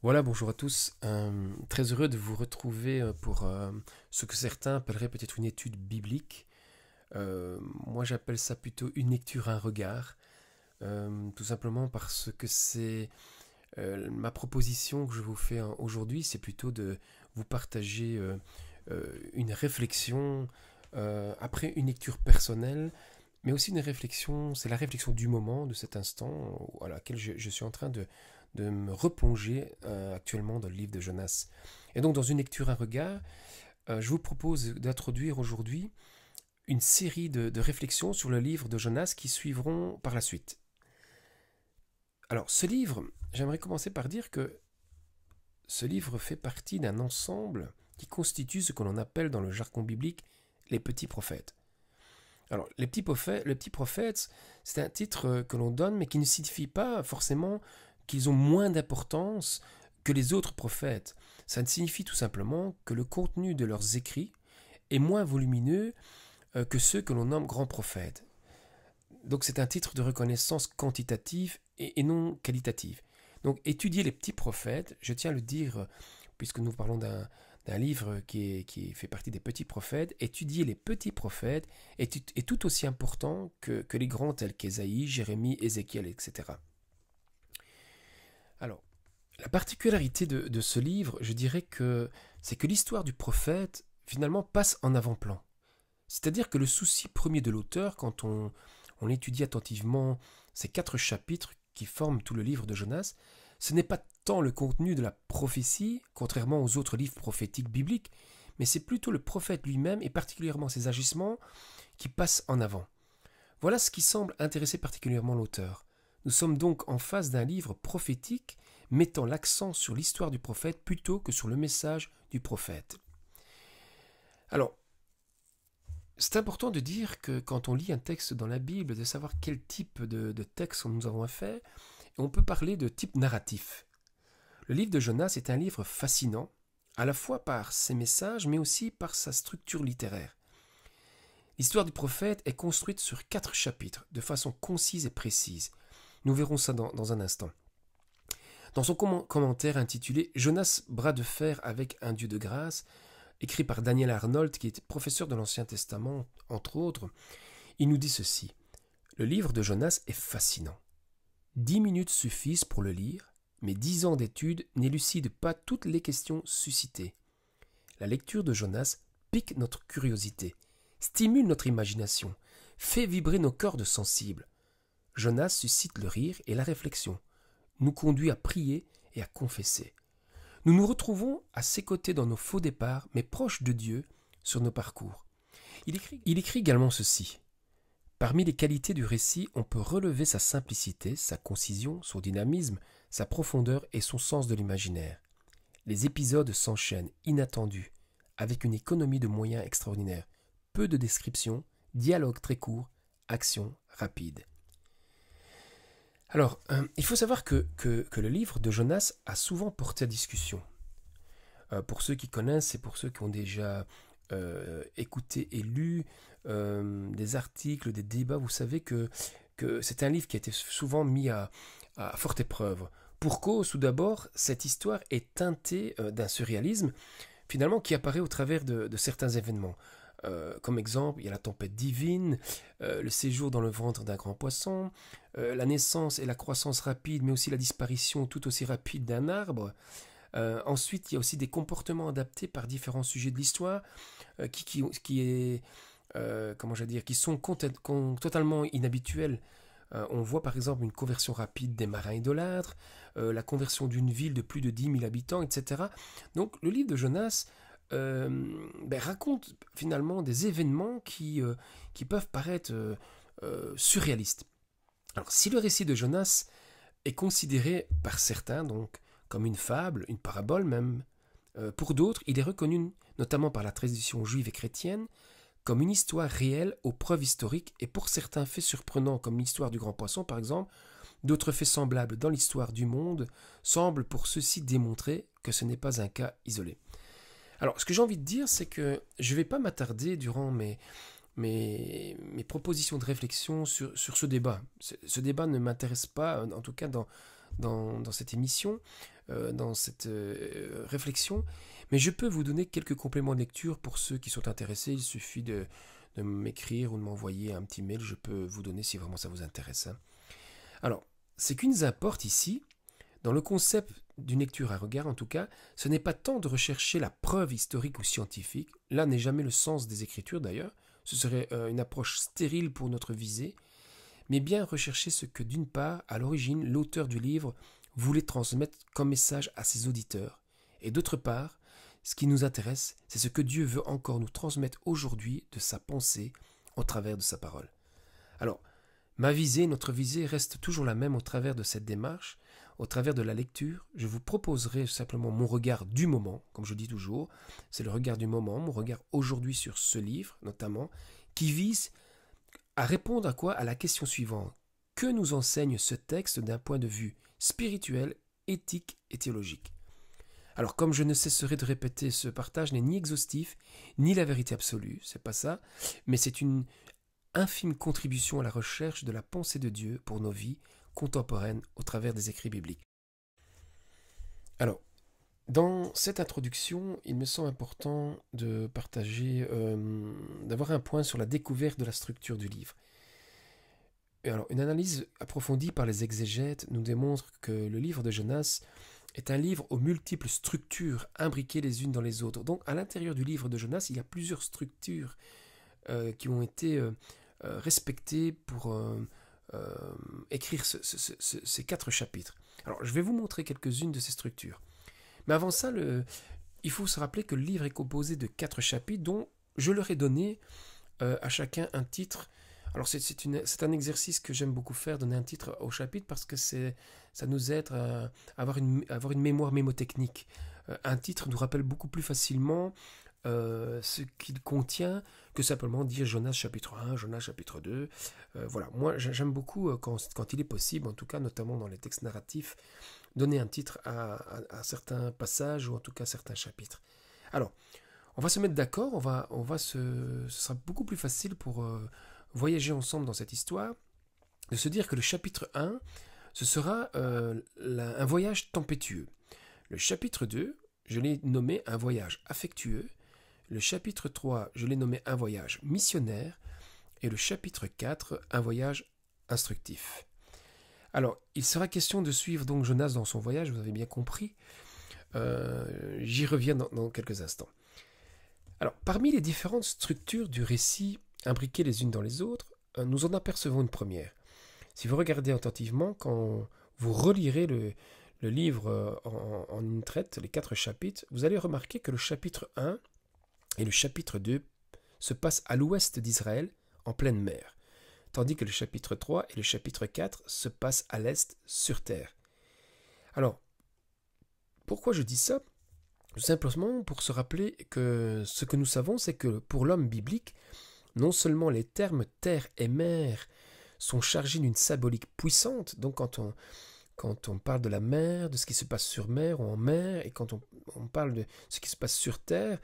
Voilà, bonjour à tous. Très heureux de vous retrouver pour ce que certains appelleraient peut-être une étude biblique. Moi, j'appelle ça plutôt une lecture, un regard, tout simplement parce que c'est ma proposition que je vous fais aujourd'hui, c'est plutôt de vous partager une réflexion après une lecture personnelle, mais aussi une réflexion, c'est la réflexion du moment, de cet instant à laquelle je suis en train de me replonger actuellement dans le livre de Jonas. Et donc dans une lecture, un regard, je vous propose d'introduire aujourd'hui une série de réflexions sur le livre de Jonas qui suivront par la suite. Alors ce livre, j'aimerais commencer par dire que ce livre fait partie d'un ensemble qui constitue ce que l'on appelle dans le jargon biblique les petits prophètes. Alors, les petits prophètes, c'est un titre que l'on donne, mais qui ne signifie pas forcément qu'ils ont moins d'importance que les autres prophètes. Ça ne signifie tout simplement que le contenu de leurs écrits est moins volumineux que ceux que l'on nomme grands prophètes. Donc c'est un titre de reconnaissance quantitative et non qualitative. Donc étudier les petits prophètes, je tiens à le dire, puisque nous parlons d'un livre qui fait partie des petits prophètes, étudier les petits prophètes est tout aussi important que les grands tels qu'Ésaïe, Jérémie, Ézéchiel, etc. Alors, la particularité de ce livre, je dirais que c'est que l'histoire du prophète, finalement, passe en avant-plan. C'est-à-dire que le souci premier de l'auteur, quand on étudie attentivement ces 4 chapitres qui forment tout le livre de Jonas, ce n'est pas tant le contenu de la prophétie, contrairement aux autres livres prophétiques bibliques, mais c'est plutôt le prophète lui-même et particulièrement ses agissements qui passent en avant. Voilà ce qui semble intéresser particulièrement l'auteur. Nous sommes donc en face d'un livre prophétique mettant l'accent sur l'histoire du prophète plutôt que sur le message du prophète. Alors, c'est important de dire que quand on lit un texte dans la Bible, de savoir quel type de texte nous avons affaire, et on peut parler de type narratif. Le livre de Jonas est un livre fascinant, à la fois par ses messages, mais aussi par sa structure littéraire. L'histoire du prophète est construite sur 4 chapitres, de façon concise et précise. Nous verrons ça dans un instant. Dans son commentaire intitulé Jonas, bras de fer avec un Dieu de grâce, écrit par Daniel Arnold, qui était professeur de l'Ancien Testament, entre autres, il nous dit ceci. Le livre de Jonas est fascinant. 10 minutes suffisent pour le lire, mais 10 ans d'études n'élucident pas toutes les questions suscitées. La lecture de Jonas pique notre curiosité, stimule notre imagination, fait vibrer nos cordes sensibles. Jonas suscite le rire et la réflexion, nous conduit à prier et à confesser. Nous nous retrouvons à ses côtés dans nos faux départs, mais proches de Dieu sur nos parcours. Il écrit également ceci. Parmi les qualités du récit, on peut relever sa simplicité, sa concision, son dynamisme, sa profondeur et son sens de l'imaginaire. Les épisodes s'enchaînent, inattendus, avec une économie de moyens extraordinaire. Peu de descriptions, dialogue très court, action rapide. Alors, il faut savoir que le livre de Jonas a souvent porté à discussion. Pour ceux qui connaissent et pour ceux qui ont déjà écouté et lu des articles, des débats, vous savez que c'est un livre qui a été souvent mis à forte épreuve. Pour cause, tout d'abord, cette histoire est teintée d'un surréalisme, finalement, qui apparaît au travers de certains événements. Comme exemple, il y a la tempête divine, le séjour dans le ventre d'un grand poisson, la naissance et la croissance rapide, mais aussi la disparition tout aussi rapide d'un arbre. Ensuite, il y a aussi des comportements adaptés par différents sujets de l'histoire qui sont totalement inhabituels. On voit par exemple une conversion rapide des marins idolâtres, la conversion d'une ville de plus de 10 000 habitants, etc. Donc le livre de Jonas raconte finalement des événements qui peuvent paraître surréalistes. Alors si le récit de Jonas est considéré par certains donc comme une fable, une parabole même, pour d'autres il est reconnu notamment par la tradition juive et chrétienne comme une histoire réelle aux preuves historiques et pour certains faits surprenants comme l'histoire du grand poisson par exemple, d'autres faits semblables dans l'histoire du monde semblent pour ceux-ci démontrer que ce n'est pas un cas isolé. Alors, ce que j'ai envie de dire, c'est que je ne vais pas m'attarder durant mes propositions de réflexion sur ce débat. Ce débat ne m'intéresse pas, en tout cas dans cette émission. dans cette réflexion, mais je peux vous donner quelques compléments de lecture pour ceux qui sont intéressés. Il suffit de m'écrire ou de m'envoyer un petit mail, je peux vous donner si vraiment ça vous intéresse. Alors, ce qui nous importe ici, dans le concept d'une lecture à regard en tout cas, ce n'est pas tant de rechercher la preuve historique ou scientifique, là n'est jamais le sens des Écritures d'ailleurs, ce serait une approche stérile pour notre visée, mais bien rechercher ce que d'une part, à l'origine, l'auteur du livre voulait transmettre comme message à ses auditeurs, et d'autre part, ce qui nous intéresse, c'est ce que Dieu veut encore nous transmettre aujourd'hui de sa pensée au travers de sa parole. Alors, notre visée reste toujours la même au travers de cette démarche, au travers de la lecture. Je vous proposerai simplement mon regard du moment, comme je dis toujours, c'est le regard du moment, mon regard aujourd'hui sur ce livre notamment, qui vise à répondre à quoi? À la question suivante. Que nous enseigne ce texte d'un point de vue spirituel, éthique et théologique? Alors, comme je ne cesserai de répéter, ce partage n'est ni exhaustif, ni la vérité absolue, c'est pas ça, mais c'est une infime contribution à la recherche de la pensée de Dieu pour nos vies contemporaines au travers des écrits bibliques. Alors, dans cette introduction, il me semble important de partager, d'avoir un point sur la découverte de la structure du livre. Et alors, une analyse approfondie par les exégètes nous démontre que le livre de Jonas est un livre aux multiples structures imbriquées les unes dans les autres. Donc, à l'intérieur du livre de Jonas, il y a plusieurs structures qui ont été respectées pour écrire ces 4 chapitres. Alors, je vais vous montrer quelques-unes de ces structures. Mais avant ça, il faut se rappeler que le livre est composé de 4 chapitres dont je leur ai donné à chacun un titre. Alors c'est un exercice que j'aime beaucoup faire, donner un titre au chapitre, parce que ça nous aide à avoir une mémoire mémotechnique. Un titre nous rappelle beaucoup plus facilement ce qu'il contient que simplement dire Jonas chapitre 1, Jonas chapitre 2. Voilà, moi j'aime beaucoup quand il est possible, en tout cas notamment dans les textes narratifs, donner un titre à certains passages ou en tout cas certains chapitres. Alors, on va se mettre d'accord, ce sera beaucoup plus facile pour voyager ensemble dans cette histoire, de se dire que le chapitre 1, ce sera un voyage tempétueux. Le chapitre 2, je l'ai nommé un voyage affectueux. Le chapitre 3, je l'ai nommé un voyage missionnaire. Et le chapitre 4, un voyage instructif. Alors, il sera question de suivre donc Jonas dans son voyage, vous avez bien compris. J'y reviens dans quelques instants. Alors, parmi les différentes structures du récit imbriquées les unes dans les autres, nous en apercevons une première. Si vous regardez attentivement, quand vous relirez le livre en une traite, les 4 chapitres, vous allez remarquer que le chapitre 1 et le chapitre 2 se passent à l'ouest d'Israël, en pleine mer, tandis que le chapitre 3 et le chapitre 4 se passent à l'est, sur terre. Alors, pourquoi je dis ça? Tout simplement pour se rappeler que ce que nous savons, c'est que pour l'homme biblique, non seulement les termes terre et mer sont chargés d'une symbolique puissante, donc quand on parle de la mer, de ce qui se passe sur mer ou en mer, et quand on parle de ce qui se passe sur terre,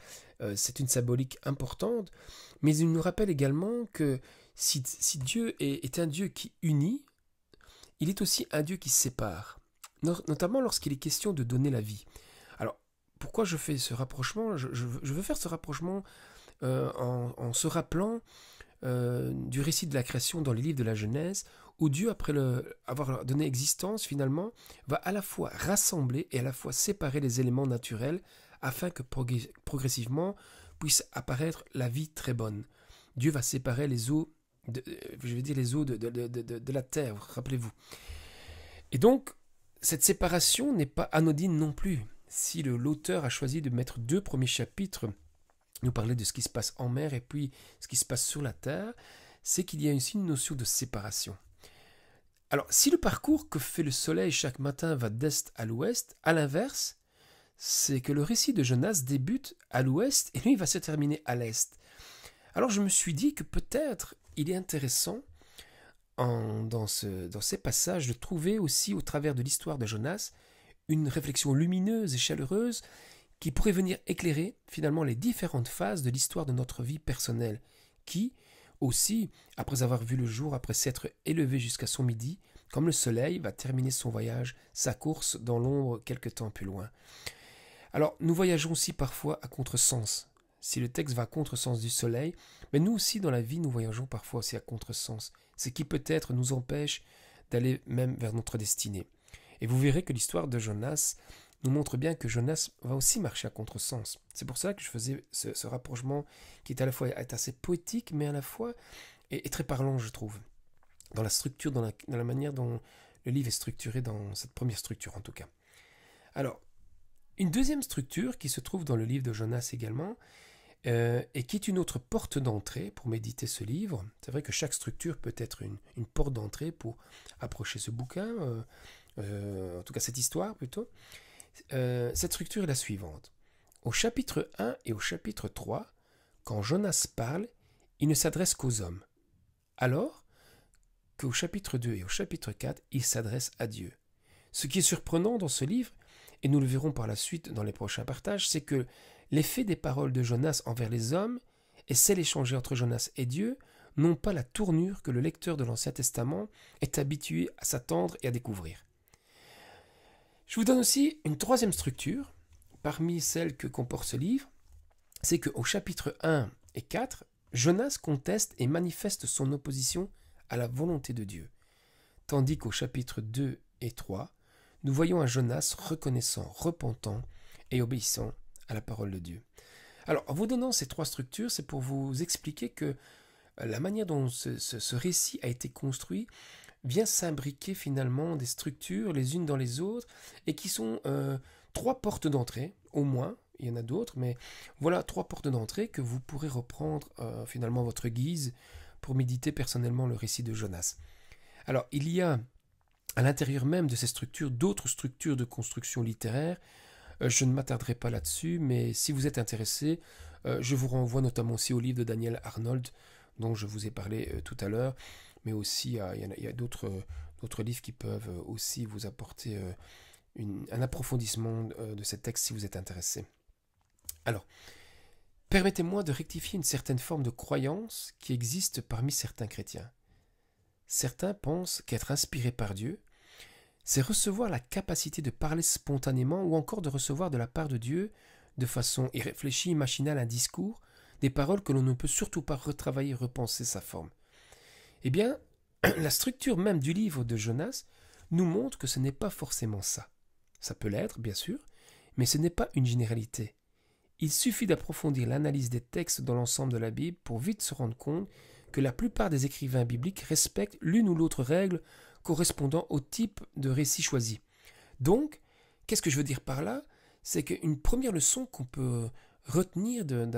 c'est une symbolique importante, mais il nous rappelle également que si Dieu est un Dieu qui unit, il est aussi un Dieu qui sépare, notamment lorsqu'il est question de donner la vie. Alors, pourquoi je fais ce rapprochement? Je veux faire ce rapprochement en se rappelant du récit de la création dans les livres de la Genèse, où Dieu, après avoir donné existence, finalement, va à la fois rassembler et à la fois séparer les éléments naturels afin que progressivement puisse apparaître la vie très bonne. Dieu va séparer les eaux, de la terre, rappelez-vous. Et donc, cette séparation n'est pas anodine non plus. Si l'auteur a choisi de mettre 2 premiers chapitres, nous parler de ce qui se passe en mer et puis ce qui se passe sur la terre, c'est qu'il y a aussi une notion de séparation. Alors, si le parcours que fait le soleil chaque matin va d'est à l'ouest, à l'inverse, c'est que le récit de Jonas débute à l'ouest et lui va se terminer à l'est. Alors je me suis dit que peut-être il est intéressant dans ces passages de trouver aussi au travers de l'histoire de Jonas une réflexion lumineuse et chaleureuse qui pourrait venir éclairer finalement les différentes phases de l'histoire de notre vie personnelle, qui aussi, après avoir vu le jour, après s'être élevé jusqu'à son midi, comme le soleil va terminer son voyage, sa course dans l'ombre quelque temps plus loin. Alors, nous voyageons aussi parfois à contresens. Si le texte va à contresens du soleil, mais nous aussi dans la vie, nous voyageons parfois aussi à contresens, ce qui peut-être nous empêche d'aller même vers notre destinée. Et vous verrez que l'histoire de Jonas nous montre bien que Jonas va aussi marcher à contresens. C'est pour ça que je faisais ce rapprochement qui est à la fois est assez poétique, mais à la fois est très parlant, je trouve, dans la structure, dans la manière dont le livre est structuré, dans cette première structure en tout cas. Alors, une deuxième structure qui se trouve dans le livre de Jonas également, et qui est une autre porte d'entrée pour méditer ce livre. C'est vrai que chaque structure peut être une porte d'entrée pour approcher ce bouquin, en tout cas cette histoire plutôt. Cette structure est la suivante. Au chapitre 1 et au chapitre 3, quand Jonas parle, il ne s'adresse qu'aux hommes. Alors qu'au chapitre 2 et au chapitre 4, il s'adresse à Dieu. Ce qui est surprenant dans ce livre, et nous le verrons par la suite dans les prochains partages, c'est que l'effet des paroles de Jonas envers les hommes et celles échangées entre Jonas et Dieu n'ont pas la tournure que le lecteur de l'Ancien Testament est habitué à s'attendre et à découvrir. Je vous donne aussi une troisième structure, parmi celles que comporte ce livre, c'est qu'au chapitre 1 et 4, Jonas conteste et manifeste son opposition à la volonté de Dieu, tandis qu'au chapitre 2 et 3, nous voyons un Jonas reconnaissant, repentant et obéissant à la parole de Dieu. Alors, en vous donnant ces trois structures, c'est pour vous expliquer que la manière dont ce récit a été construit vient s'imbriquer finalement des structures les unes dans les autres et qui sont trois portes d'entrée, au moins, il y en a d'autres, mais voilà trois portes d'entrée que vous pourrez reprendre finalement à votre guise pour méditer personnellement le récit de Jonas. Alors, il y a à l'intérieur même de ces structures d'autres structures de construction littéraire. Je ne m'attarderai pas là-dessus, mais si vous êtes intéressé, je vous renvoie notamment aussi au livre de Daniel Arnold, dont je vous ai parlé tout à l'heure, mais aussi il y a d'autres livres qui peuvent aussi vous apporter un approfondissement de ces textes si vous êtes intéressé. Alors, permettez-moi de rectifier une certaine forme de croyance qui existe parmi certains chrétiens. Certains pensent qu'être inspiré par Dieu, c'est recevoir la capacité de parler spontanément ou encore de recevoir de la part de Dieu, de façon irréfléchie, machinale, un discours, des paroles que l'on ne peut surtout pas retravailler, repenser sa forme. Eh bien, la structure même du livre de Jonas nous montre que ce n'est pas forcément ça. Ça peut l'être, bien sûr, mais ce n'est pas une généralité. Il suffit d'approfondir l'analyse des textes dans l'ensemble de la Bible pour vite se rendre compte que la plupart des écrivains bibliques respectent l'une ou l'autre règle correspondant au type de récit choisi. Donc, qu'est-ce que je veux dire par là? C'est qu'une première leçon qu'on peut retenir de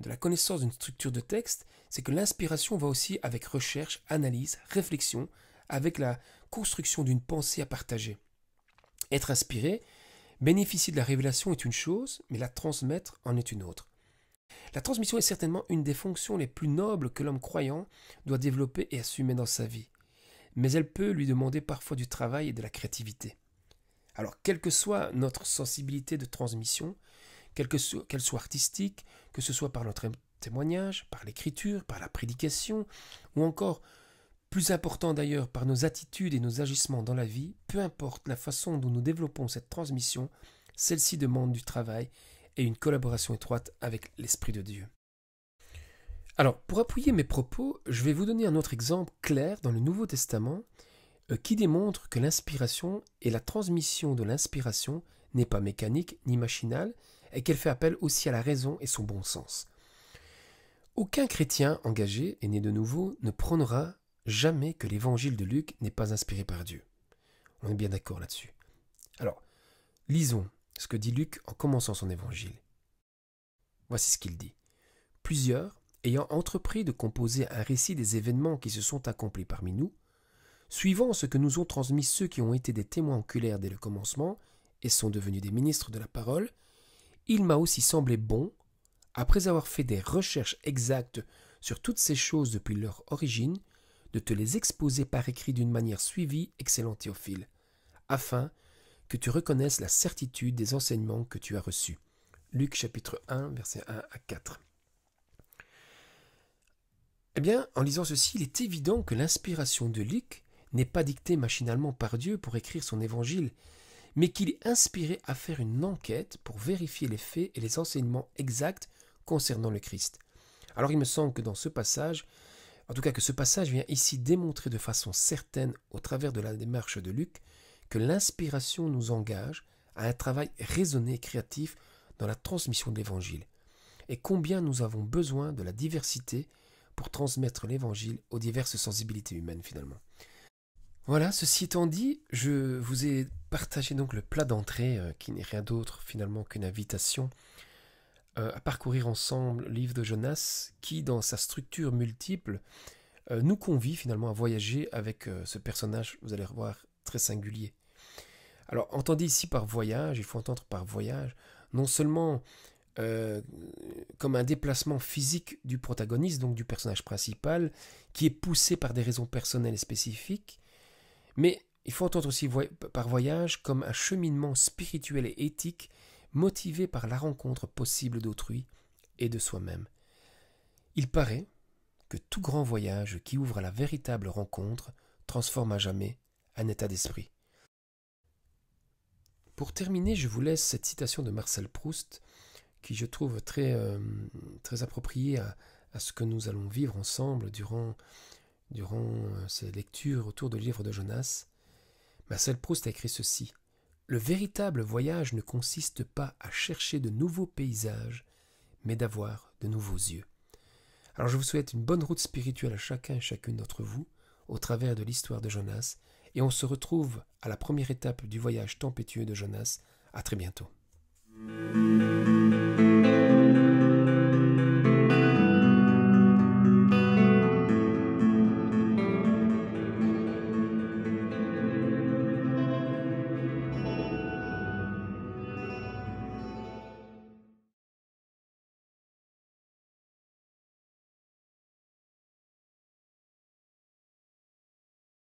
la connaissance d'une structure de texte, c'est que l'inspiration va aussi avec recherche, analyse, réflexion, avec la construction d'une pensée à partager. Être inspiré, bénéficier de la révélation est une chose, mais la transmettre en est une autre. La transmission est certainement une des fonctions les plus nobles que l'homme croyant doit développer et assumer dans sa vie. Mais elle peut lui demander parfois du travail et de la créativité. Alors, quelle que soit notre sensibilité de transmission, qu'elle soit artistique, que ce soit par notre témoignage, par l'écriture, par la prédication, ou encore, plus important d'ailleurs, par nos attitudes et nos agissements dans la vie, peu importe la façon dont nous développons cette transmission, celle-ci demande du travail et une collaboration étroite avec l'Esprit de Dieu. Alors, pour appuyer mes propos, je vais vous donner un autre exemple clair dans le Nouveau Testament qui démontre que l'inspiration et la transmission de l'inspiration n'est pas mécanique ni machinale et qu'elle fait appel aussi à la raison et son bon sens. Aucun chrétien engagé et né de nouveau ne prônera jamais que l'évangile de Luc n'est pas inspiré par Dieu. On est bien d'accord là-dessus. Alors, lisons ce que dit Luc en commençant son évangile. Voici ce qu'il dit. Plusieurs, ayant entrepris de composer un récit des événements qui se sont accomplis parmi nous, suivant ce que nous ont transmis ceux qui ont été des témoins oculaires dès le commencement et sont devenus des ministres de la parole, il m'a aussi semblé bon, après avoir fait des recherches exactes sur toutes ces choses depuis leur origine, de te les exposer par écrit d'une manière suivie, excellent Théophile, afin que tu reconnaisses la certitude des enseignements que tu as reçus. Luc chapitre 1, versets 1 à 4. Eh bien, en lisant ceci, il est évident que l'inspiration de Luc n'est pas dicté machinalement par Dieu pour écrire son évangile, mais qu'il est inspiré à faire une enquête pour vérifier les faits et les enseignements exacts concernant le Christ. Alors il me semble que dans ce passage, en tout cas que ce passage vient ici démontrer de façon certaine, au travers de la démarche de Luc, que l'inspiration nous engage à un travail raisonné et créatif dans la transmission de l'Évangile, et combien nous avons besoin de la diversité pour transmettre l'Évangile aux diverses sensibilités humaines finalement. Voilà, ceci étant dit, je vous ai partagé donc le plat d'entrée qui n'est rien d'autre finalement qu'une invitation à parcourir ensemble le livre de Jonas qui, dans sa structure multiple, nous convie finalement à voyager avec ce personnage, vous allez revoir, très singulier. Alors, entendez ici par voyage, il faut entendre par voyage, non seulement comme un déplacement physique du protagoniste, donc du personnage principal, qui est poussé par des raisons personnelles et spécifiques, mais il faut entendre aussi par voyage comme un cheminement spirituel et éthique motivé par la rencontre possible d'autrui et de soi-même. Il paraît que tout grand voyage qui ouvre à la véritable rencontre transforme à jamais un état d'esprit. Pour terminer, je vous laisse cette citation de Marcel Proust, qui je trouve très appropriée à ce que nous allons vivre ensemble durant ces lectures autour du livre de Jonas. Marcel Proust a écrit ceci: « Le véritable voyage ne consiste pas à chercher de nouveaux paysages, mais d'avoir de nouveaux yeux. » Alors je vous souhaite une bonne route spirituelle à chacun et chacune d'entre vous, au travers de l'histoire de Jonas, et on se retrouve à la première étape du voyage tempétueux de Jonas. À très bientôt.